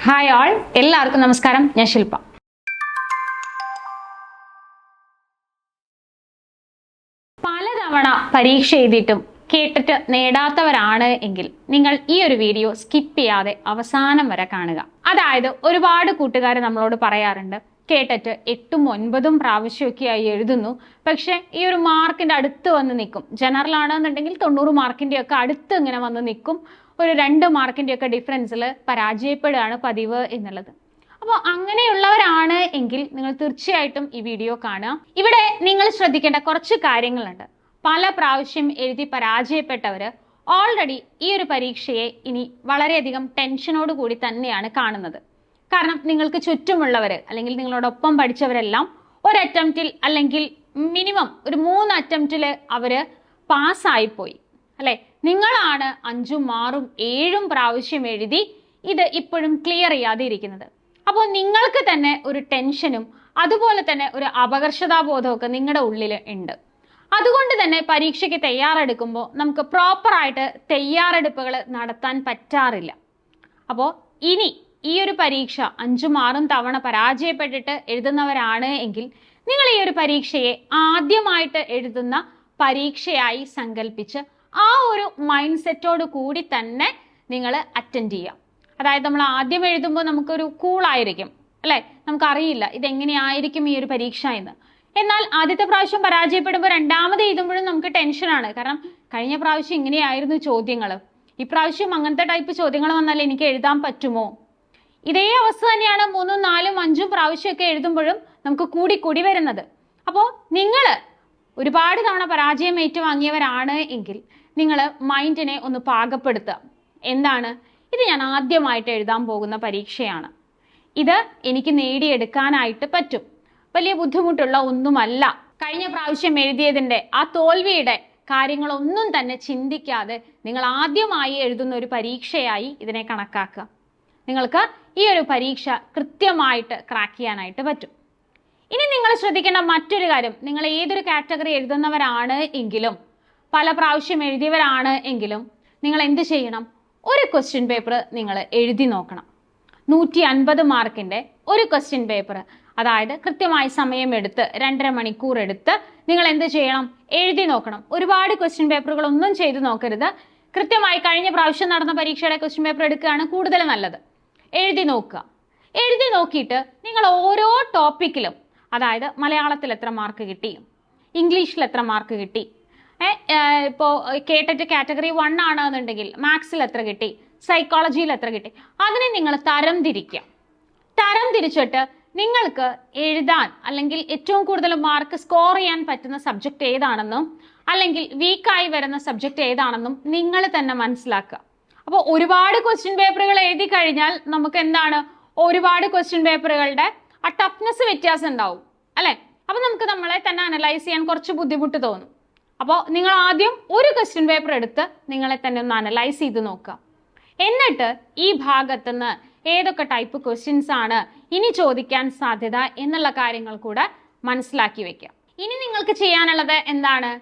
Hi ആൾ, എല്ലാവർക്കും നമസ്കാരം. ഞാൻ ശില്പ. പലതവണ പരീക്ഷ എഴുതിയിട്ടും കേട്ടിട്ട് നേടാത്തവരാണ് എങ്കിൽ നിങ്ങൾ ഈ ഒരു വീഡിയോ സ്കിപ്പ് ചെയ്യാതെ അവസാനം വരെ കാണുക. അതായത് ഒരുപാട് കൂട്ടുകാർ നമ്മളോട് പറയാറുണ്ട്, കേട്ടിട്ട് 8ഉം 9ഉം പ്രാവശ്യമൊക്കെയായി എഴുതുന്നു, പക്ഷെ ഈ ഒരു മാർക്കിന്റെ അടുത്ത് വന്ന് നിൽക്കും. ജനറൽ ആണെന്നുണ്ടെങ്കിൽ 90 മാർക്കിന്റെ ഒക്കെ അടുത്ത് ഇങ്ങനെ വന്ന് നിൽക്കും, ഒരു 2 മാർക്കിന്റെ ഒക്കെ ഡിഫറൻസിൽ പരാജയപ്പെടുകയാണ് പതിവ് എന്നുള്ളത്. അപ്പോൾ അങ്ങനെയുള്ളവരാണ് എങ്കിൽ നിങ്ങൾ തീർച്ചയായിട്ടും ഈ വീഡിയോ കാണുക. ഇവിടെ നിങ്ങൾ ശ്രദ്ധിക്കേണ്ട കുറച്ച് കാര്യങ്ങളുണ്ട്. പല പ്രാവശ്യം എഴുതി പരാജയപ്പെട്ടവര് ഓൾറെഡി ഈ ഒരു പരീക്ഷയെ ഇനി വളരെയധികം ടെൻഷനോട് കൂടി തന്നെയാണ് കാണുന്നത്. കാരണം നിങ്ങൾക്ക് ചുറ്റുമുള്ളവര് അല്ലെങ്കിൽ നിങ്ങളോടൊപ്പം പഠിച്ചവരെല്ലാം ഒരു അറ്റംപ്റ്റിൽ അല്ലെങ്കിൽ മിനിമം ഒരു 3 അറ്റംപ്റ്റില് അവര് പാസ്സായിപ്പോയി അല്ലെ. നിങ്ങളാണ് 5ഉം 6ഉം 7ഉം പ്രാവശ്യം എഴുതി ഇത് ഇപ്പോഴും ക്ലിയർ ചെയ്യാതെ ഇരിക്കുന്നത്. അപ്പോൾ നിങ്ങൾക്ക് തന്നെ ഒരു ടെൻഷനും അതുപോലെ തന്നെ ഒരു അപകർഷതാബോധമൊക്കെ നിങ്ങളുടെ ഉള്ളിൽ ഉണ്ട്. അതുകൊണ്ട് തന്നെ പരീക്ഷയ്ക്ക് തയ്യാറെടുക്കുമ്പോൾ നമുക്ക് പ്രോപ്പറായിട്ട് തയ്യാറെടുപ്പുകൾ നടത്താൻ പറ്റാറില്ല. അപ്പോൾ ഇനി ഈ ഒരു പരീക്ഷ 5ഉം 6ഉം തവണ പരാജയപ്പെട്ടിട്ട് എഴുതുന്നവരാണ് എങ്കിൽ നിങ്ങൾ ഈ ഒരു പരീക്ഷയെ ആദ്യമായിട്ട് എഴുതുന്ന പരീക്ഷയായി സങ്കല്പിച്ച് ആ ഒരു മൈൻഡ് സെറ്റോട് കൂടി തന്നെ നിങ്ങൾ അറ്റൻഡ് ചെയ്യാം. അതായത് നമ്മൾ ആദ്യം എഴുതുമ്പോൾ നമുക്കൊരു കൂളായിരിക്കും അല്ലെ, നമുക്കറിയില്ല ഇതെങ്ങനെയായിരിക്കും ഈ ഒരു പരീക്ഷ എന്ന്. എന്നാൽ ആദ്യത്തെ പ്രാവശ്യം പരാജയപ്പെടുമ്പോൾ രണ്ടാമത് എഴുതുമ്പോഴും നമുക്ക് ടെൻഷനാണ്. കാരണം കഴിഞ്ഞ പ്രാവശ്യം ഇങ്ങനെയായിരുന്നു ചോദ്യങ്ങൾ, ഇപ്രാവശ്യം അങ്ങനത്തെ ടൈപ്പ് ചോദ്യങ്ങൾ വന്നാൽ എനിക്ക് എഴുതാൻ പറ്റുമോ? ഇതേ അവസ്ഥ തന്നെയാണ് 3ഉം 4ഉം 5ഉം പ്രാവശ്യമൊക്കെ എഴുതുമ്പോഴും നമുക്ക് കൂടി വരുന്നത്. അപ്പോൾ നിങ്ങൾ ഒരുപാട് തവണ പരാജയം ഏറ്റുവാങ്ങിയവരാണ് എങ്കിൽ നിങ്ങൾ മൈൻഡിനെ ഒന്ന് പാകപ്പെടുത്തുക. എന്താണ് ഇത്? ഞാൻ ആദ്യമായിട്ട് എഴുതാൻ പോകുന്ന പരീക്ഷയാണ്, ഇത് എനിക്ക് നേടിയെടുക്കാനായിട്ട് പറ്റും, വലിയ ബുദ്ധിമുട്ടുള്ള ഒന്നുമല്ല. കഴിഞ്ഞ പ്രാവശ്യം എഴുതിയതിൻ്റെ ആ തോൽവിയുടെ കാര്യങ്ങളൊന്നും തന്നെ ചിന്തിക്കാതെ നിങ്ങൾ ആദ്യമായി എഴുതുന്ന ഒരു പരീക്ഷയായി ഇതിനെ കണക്കാക്കുക. നിങ്ങൾക്ക് ഈ ഒരു പരീക്ഷ കൃത്യമായിട്ട് ക്രാക്ക് ചെയ്യാനായിട്ട് പറ്റും. ഇനി നിങ്ങൾ ശ്രദ്ധിക്കേണ്ട മറ്റൊരു കാര്യം, നിങ്ങൾ ഏതൊരു കാറ്റഗറി എഴുതുന്നവരാണ് എങ്കിലും പല പ്രാവശ്യം എഴുതിയവരാണ് എങ്കിലും നിങ്ങൾ എന്ത് ചെയ്യണം? ഒരു ക്വസ്റ്റ്യൻ പേപ്പർ നിങ്ങൾ എഴുതി നോക്കണം. 150 മാർക്കിന്റെ ഒരു ക്വസ്റ്റ്യൻ പേപ്പർ, അതായത് കൃത്യമായി സമയമെടുത്ത് 2.5 മണിക്കൂർ എടുത്ത് നിങ്ങൾ എന്ത് ചെയ്യണം? എഴുതി നോക്കണം. ഒരുപാട് ക്വസ്റ്റ്യൻ പേപ്പറുകളൊന്നും ചെയ്ത് നോക്കരുത്. കൃത്യമായി കഴിഞ്ഞ പ്രാവശ്യം നടന്ന പരീക്ഷയുടെ ക്വസ്റ്റ്യൻ പേപ്പർ എടുക്കുകയാണ് കൂടുതൽ നല്ലത്. എഴുതി നോക്കുക. എഴുതി നോക്കിയിട്ട് നിങ്ങൾ ഓരോ ടോപ്പിക്കിലും, അതായത് മലയാളത്തിൽ എത്ര മാർക്ക് കിട്ടി, ഇംഗ്ലീഷിൽ എത്ര മാർക്ക് കിട്ടി, ഇപ്പോൾ കേട്ടിട്ട് കാറ്റഗറി 1 ആണെന്നുണ്ടെങ്കിൽ മാത്സിൽ എത്ര കിട്ടി, സൈക്കോളജിയിൽ എത്ര കിട്ടി, അതിനെ നിങ്ങൾ തരം തിരിക്കുക. തരം തിരിച്ചിട്ട് നിങ്ങൾക്ക് എഴുതാൻ അല്ലെങ്കിൽ ഏറ്റവും കൂടുതൽ മാർക്ക് സ്കോർ ചെയ്യാൻ പറ്റുന്ന സബ്ജക്റ്റ് ഏതാണെന്നും അല്ലെങ്കിൽ വീക്കായി വരുന്ന സബ്ജക്റ്റ് ഏതാണെന്നും നിങ്ങൾ തന്നെ മനസ്സിലാക്കുക. അപ്പോൾ ഒരുപാട് ക്വസ്റ്റ്യൻ പേപ്പറുകൾ എഴുതി കഴിഞ്ഞാൽ നമുക്ക് എന്താണ്, ഒരുപാട് ക്വസ്റ്റ്യൻ പേപ്പറുകളുടെ ആ ടഫ്നെസ് വ്യത്യാസം ഉണ്ടാവും അല്ലെ. അപ്പൊ നമുക്ക് നമ്മളെ തന്നെ അനലൈസ് ചെയ്യാൻ കുറച്ച് ബുദ്ധിമുട്ട് തോന്നും. അപ്പോൾ നിങ്ങൾ ആദ്യം ഒരു ക്വസ്റ്റ്യൻ പേപ്പർ എടുത്ത് നിങ്ങളെ തന്നെ ഒന്ന് അനലൈസ് ചെയ്ത് നോക്കുക. എന്നിട്ട് ഈ ഭാഗത്തുനിന്ന് ഏതൊക്കെ ടൈപ്പ് ക്വസ്റ്റ്യൻസ് ആണ് ഇനി ചോദിക്കാൻ സാധ്യത എന്നുള്ള കാര്യങ്ങൾ കൂടെ മനസ്സിലാക്കി വെക്കുക. ഇനി നിങ്ങൾക്ക് ചെയ്യാനുള്ളത് എന്താണ്?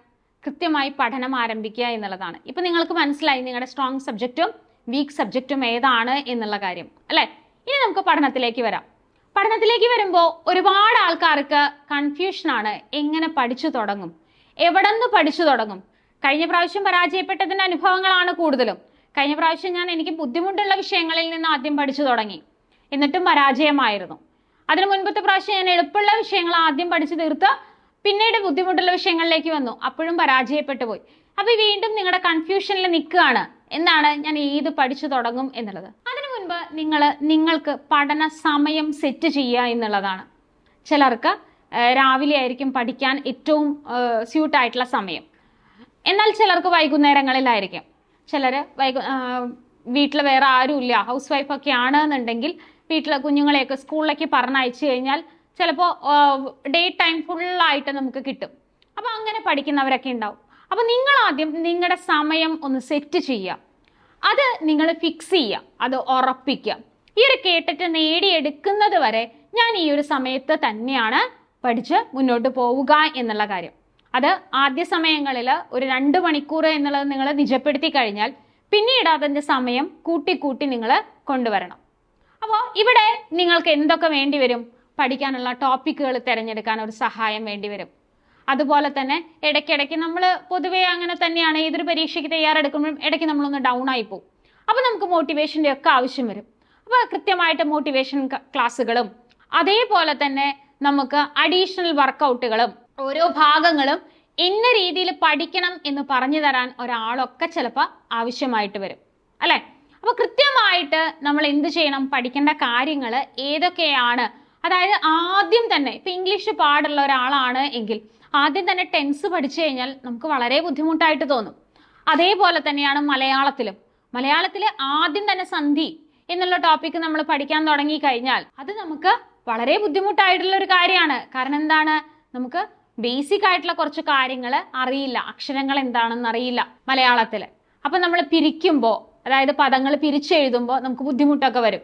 കൃത്യമായി പഠനം ആരംഭിക്കുക എന്നുള്ളതാണ്. ഇപ്പൊ നിങ്ങൾക്ക് മനസ്സിലായി നിങ്ങളുടെ സ്ട്രോങ് സബ്ജക്റ്റും വീക്ക് സബ്ജക്റ്റും ഏതാണ് എന്നുള്ള കാര്യം അല്ലെ. ഇനി നമുക്ക് പഠനത്തിലേക്ക് വരാം. പഠനത്തിലേക്ക് വരുമ്പോൾ ഒരുപാട് ആൾക്കാർക്ക് കൺഫ്യൂഷനാണ്, എങ്ങനെ പഠിച്ചു തുടങ്ങും, എവിടെ നിന്ന് പഠിച്ചു തുടങ്ങും. കഴിഞ്ഞ പ്രാവശ്യം പരാജയപ്പെട്ടതിന്റെ അനുഭവങ്ങളാണ് കൂടുതലും. കഴിഞ്ഞ പ്രാവശ്യം എനിക്ക് ബുദ്ധിമുട്ടുള്ള വിഷയങ്ങളിൽ നിന്ന് ആദ്യം പഠിച്ചു തുടങ്ങി, എന്നിട്ടും പരാജയമായിരുന്നു. അതിനു മുൻപത്തെ പ്രാവശ്യം ഞാൻ എളുപ്പമുള്ള വിഷയങ്ങൾ ആദ്യം പഠിച്ചു തീർത്ത് പിന്നീട് ബുദ്ധിമുട്ടുള്ള വിഷയങ്ങളിലേക്ക് വന്നു, അപ്പോഴും പരാജയപ്പെട്ടു പോയി. അപ്പൊ വീണ്ടും നിങ്ങളുടെ കൺഫ്യൂഷനിൽ നിൽക്കുകയാണ്, എന്താണ് ഞാൻ ഏത് പഠിച്ചു തുടങ്ങും എന്നുള്ളത്. അതിനു മുൻപ് നിങ്ങൾക്ക് പഠന സമയം സെറ്റ് ചെയ്യുക എന്നുള്ളതാണ്. ചിലർക്ക് രാവിലെ ആയിരിക്കും പഠിക്കാൻ ഏറ്റവും സ്യൂട്ടായിട്ടുള്ള സമയം, എന്നാൽ ചിലർക്ക് വൈകുന്നേരങ്ങളിലായിരിക്കും. ചിലർ വീട്ടിൽ വേറെ ആരുമില്ല, ഹൗസ് വൈഫൊക്കെ ആണെന്നുണ്ടെങ്കിൽ വീട്ടിലെ കുഞ്ഞുങ്ങളെയൊക്കെ സ്കൂളിലേക്ക് പറഞ്ഞയച്ചു കഴിഞ്ഞാൽ ചിലപ്പോൾ ഡേ ടൈം ഫുള്ളായിട്ട് നമുക്ക് കിട്ടും. അപ്പോൾ അങ്ങനെ പഠിക്കുന്നവരൊക്കെ ഉണ്ടാവും. അപ്പോൾ നിങ്ങൾ ആദ്യം നിങ്ങളുടെ സമയം ഒന്ന് സെറ്റ് ചെയ്യുക, അത് നിങ്ങൾ ഫിക്സ് ചെയ്യുക, അത് ഉറപ്പിക്കുക. ഈ ഒരു കേട്ടിട്ട് നേടിയെടുക്കുന്നത് വരെ ഞാൻ ഈ ഒരു സമയത്ത് തന്നെയാണ് പഠിച്ച് മുന്നോട്ട് പോവുക എന്നുള്ള കാര്യം. അത് ആദ്യ സമയങ്ങളിൽ ഒരു 2 മണിക്കൂർ എന്നുള്ളത് നിങ്ങൾ നിജപ്പെടുത്തി കഴിഞ്ഞാൽ പിന്നീട് അതിൻ്റെ സമയം കൂട്ടി നിങ്ങൾ കൊണ്ടുവരണം. അപ്പോൾ ഇവിടെ നിങ്ങൾക്ക് എന്തൊക്കെ വേണ്ടി വരും? പഠിക്കാനുള്ള ടോപ്പിക്കുകൾ തിരഞ്ഞെടുക്കാൻ ഒരു സഹായം വേണ്ടി വരും. അതുപോലെ തന്നെ ഇടയ്ക്കിടയ്ക്ക് നമ്മൾ പൊതുവേ അങ്ങനെ തന്നെയാണ്, ഏതൊരു പരീക്ഷയ്ക്ക് തയ്യാറെടുക്കുമ്പോഴും ഇടയ്ക്ക് നമ്മളൊന്ന് ഡൗൺ ആയി പോകും. അപ്പോൾ നമുക്ക് മോട്ടിവേഷൻ്റെ ഒക്കെ ആവശ്യം വരും. അപ്പോൾ കൃത്യമായിട്ട് മോട്ടിവേഷൻ ക്ലാസ്സുകളും അതേപോലെ തന്നെ നമുക്ക് അഡീഷണൽ വർക്കൗട്ടുകളും ഓരോ ഭാഗങ്ങളും ഇന്ന രീതിയിൽ പഠിക്കണം എന്ന് പറഞ്ഞു തരാൻ ഒരാളൊക്കെ ചിലപ്പോൾ ആവശ്യമായിട്ട് വരും, അല്ലേ? അപ്പോൾ കൃത്യമായിട്ട് നമ്മൾ എന്ത് ചെയ്യണം? പഠിക്കേണ്ട കാര്യങ്ങൾ ഏതൊക്കെയാണ്? അതായത് ആദ്യം തന്നെ ഇപ്പം ഇംഗ്ലീഷ് പാടുള്ള ഒരാളാണ് എങ്കിൽ ആദ്യം തന്നെ ടെൻസ് പഠിച്ചു കഴിഞ്ഞാൽ നമുക്ക് വളരെ ബുദ്ധിമുട്ടായിട്ട് തോന്നും. അതേപോലെ തന്നെയാണ് മലയാളത്തിൽ ആദ്യം തന്നെ സന്ധി എന്നുള്ള ടോപ്പിക്ക് നമ്മൾ പഠിക്കാൻ തുടങ്ങി കഴിഞ്ഞാൽ അത് നമുക്ക് വളരെ ബുദ്ധിമുട്ടായിട്ടുള്ള ഒരു കാര്യമാണ്. കാരണം എന്താണ്? നമുക്ക് ബേസിക് ആയിട്ടുള്ള കുറച്ച് കാര്യങ്ങൾ അറിയില്ല, അക്ഷരങ്ങൾ എന്താണെന്ന് അറിയില്ല മലയാളത്തിൽ. അപ്പം നമ്മൾ പിരിക്കുമ്പോൾ, അതായത് പദങ്ങൾ പിരിച്ചെഴുതുമ്പോൾ നമുക്ക് ബുദ്ധിമുട്ടൊക്കെ വരും,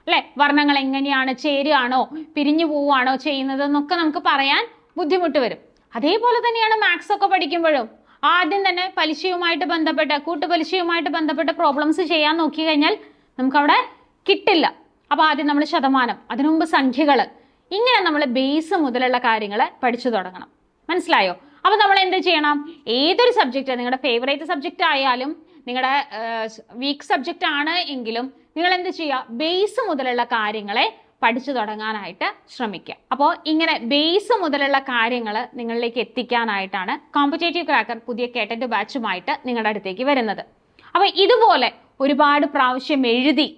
അല്ലേ? വർണ്ണങ്ങൾ എങ്ങനെയാണ്, ചേരുകയാണോ പിരിഞ്ഞു പോവുകയാണോ ചെയ്യുന്നത് എന്നൊക്കെ നമുക്ക് പറയാൻ ബുദ്ധിമുട്ട് വരും. അതേപോലെ തന്നെയാണ് മാത്സ് ഒക്കെ പഠിക്കുമ്പോഴും ആദ്യം തന്നെ പലിശയുമായിട്ട് ബന്ധപ്പെട്ട കൂട്ടുപലിശയുമായിട്ട് ബന്ധപ്പെട്ട പ്രോബ്ലംസ് ചെയ്യാൻ നോക്കി കഴിഞ്ഞാൽ നമുക്കവിടെ കിട്ടില്ല. അപ്പോൾ ആദ്യം നമ്മൾ ശതമാനം, അതിനു മുമ്പ് സംഖ്യകൾ, ഇങ്ങനെ നമ്മൾ ബേസ് മുതലുള്ള കാര്യങ്ങൾ പഠിച്ചു തുടങ്ങണം. മനസ്സിലായോ? അപ്പോൾ നമ്മൾ എന്ത് ചെയ്യണം? ഏതൊരു സബ്ജക്റ്റ്, നിങ്ങളുടെ ഫേവറേറ്റ് സബ്ജക്റ്റ് ആയാലും നിങ്ങളുടെ വീക്ക് സബ്ജക്റ്റ് ആണ് എങ്കിലും നിങ്ങൾ എന്ത് ചെയ്യുക? ബേസ് മുതലുള്ള കാര്യങ്ങളെ പഠിച്ചു തുടങ്ങാനായിട്ട് ശ്രമിക്കുക. അപ്പോൾ ഇങ്ങനെ ബേസ് മുതലുള്ള കാര്യങ്ങൾ നിങ്ങളിലേക്ക് എത്തിക്കാനായിട്ടാണ് കോമ്പറ്റേറ്റീവ് ക്രാക്കർ പുതിയ കേട്ടറ്റ് ബാച്ചുമായിട്ട് നിങ്ങളുടെ അടുത്തേക്ക് വരുന്നത്. അപ്പോൾ ഇതുപോലെ ഒരുപാട് പ്രാവശ്യം എഴുതി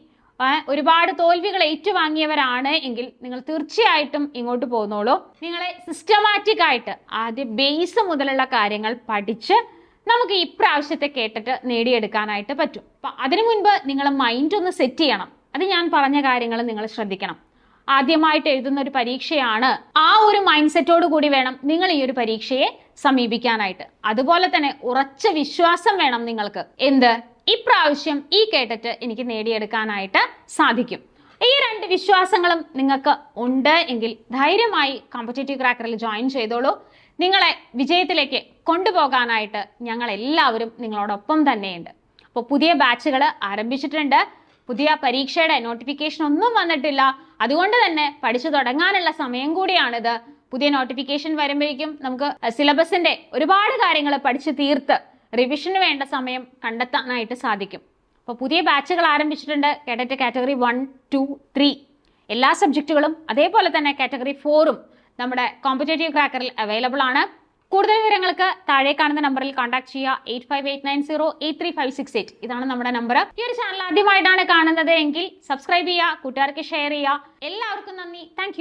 ഒരുപാട് തോൽവികൾ ഏറ്റുവാങ്ങിയവരാണ് എങ്കിൽ നിങ്ങൾ തീർച്ചയായിട്ടും ഇങ്ങോട്ട് പോന്നോളൂ. നിങ്ങളെ സിസ്റ്റമാറ്റിക് ആയിട്ട് ആദ്യം ബേസ് മുതലുള്ള കാര്യങ്ങൾ പഠിച്ച് നമുക്ക് ഇപ്രാവശ്യത്തെ കേട്ടിട്ട് നേടിയെടുക്കാനായിട്ട് പറ്റും. അപ്പം അതിനു മുൻപ് നിങ്ങൾ മൈൻഡ് ഒന്ന് സെറ്റ് ചെയ്യണം. അത് ഞാൻ പറഞ്ഞ കാര്യങ്ങൾ നിങ്ങൾ ശ്രദ്ധിക്കണം. ആദ്യമായിട്ട് എഴുതുന്ന ഒരു പരീക്ഷയാണ്, ആ ഒരു മൈൻഡ് സെറ്റോട് കൂടി വേണം നിങ്ങൾ ഈ ഒരു പരീക്ഷയെ സമീപിക്കാനായിട്ട്. അതുപോലെ തന്നെ ഉറച്ച വിശ്വാസം വേണം നിങ്ങൾക്ക്. എന്ത്? ഇപ്രാവശ്യം ഈ കേട്ടിട്ട് എനിക്ക് നേടിയെടുക്കാനായിട്ട് സാധിക്കും. ഈ രണ്ട് വിശ്വാസങ്ങളും നിങ്ങൾക്ക് ഉണ്ട് എങ്കിൽ ധൈര്യമായി കോമ്പറ്റേറ്റീവ് ക്രാക്കറിൽ ജോയിൻ ചെയ്തോളൂ. നിങ്ങളെ വിജയത്തിലേക്ക് കൊണ്ടുപോകാനായിട്ട് ഞങ്ങൾ എല്ലാവരും നിങ്ങളോടൊപ്പം തന്നെയുണ്ട്. അപ്പോൾ പുതിയ ബാച്ചുകൾ ആരംഭിച്ചിട്ടുണ്ട്. പുതിയ പരീക്ഷയുടെ നോട്ടിഫിക്കേഷൻ ഒന്നും വന്നിട്ടില്ല. അതുകൊണ്ട് തന്നെ പഠിച്ചു തുടങ്ങാനുള്ള സമയം കൂടിയാണിത്. പുതിയ നോട്ടിഫിക്കേഷൻ വരുമ്പോഴേക്കും നമുക്ക് സിലബസിന്റെ ഒരുപാട് കാര്യങ്ങൾ പഠിച്ചു തീർത്ത് റിവിഷന് വേണ്ട സമയം കണ്ടെത്താനായിട്ട് സാധിക്കും. അപ്പോൾ പുതിയ ബാച്ചുകൾ ആരംഭിച്ചിട്ടുണ്ട്. കേഡറ്റ് കാറ്റഗറി 1, 2, 3 എല്ലാ സബ്ജക്റ്റുകളും, അതേപോലെ തന്നെ കാറ്റഗറി 4ഉം നമ്മുടെ കോമ്പറ്റേറ്റീവ് ക്രാക്കറിൽ അവൈലബിൾ ആണ്. കൂടുതൽ വിവരങ്ങൾക്ക് താഴെ കാണുന്ന നമ്പറിൽ കോൺടാക്ട് ചെയ്യുക. 8589083568 ഇതാണ് നമ്മുടെ നമ്പർ. ഈ ഒരു ചാനൽ ആദ്യമായിട്ടാണ് കാണുന്നത് എങ്കിൽ സബ്സ്ക്രൈബ് ചെയ്യുക, കൂട്ടുകാർക്ക് ഷെയർ ചെയ്യുക. എല്ലാവർക്കും നന്ദി. താങ്ക്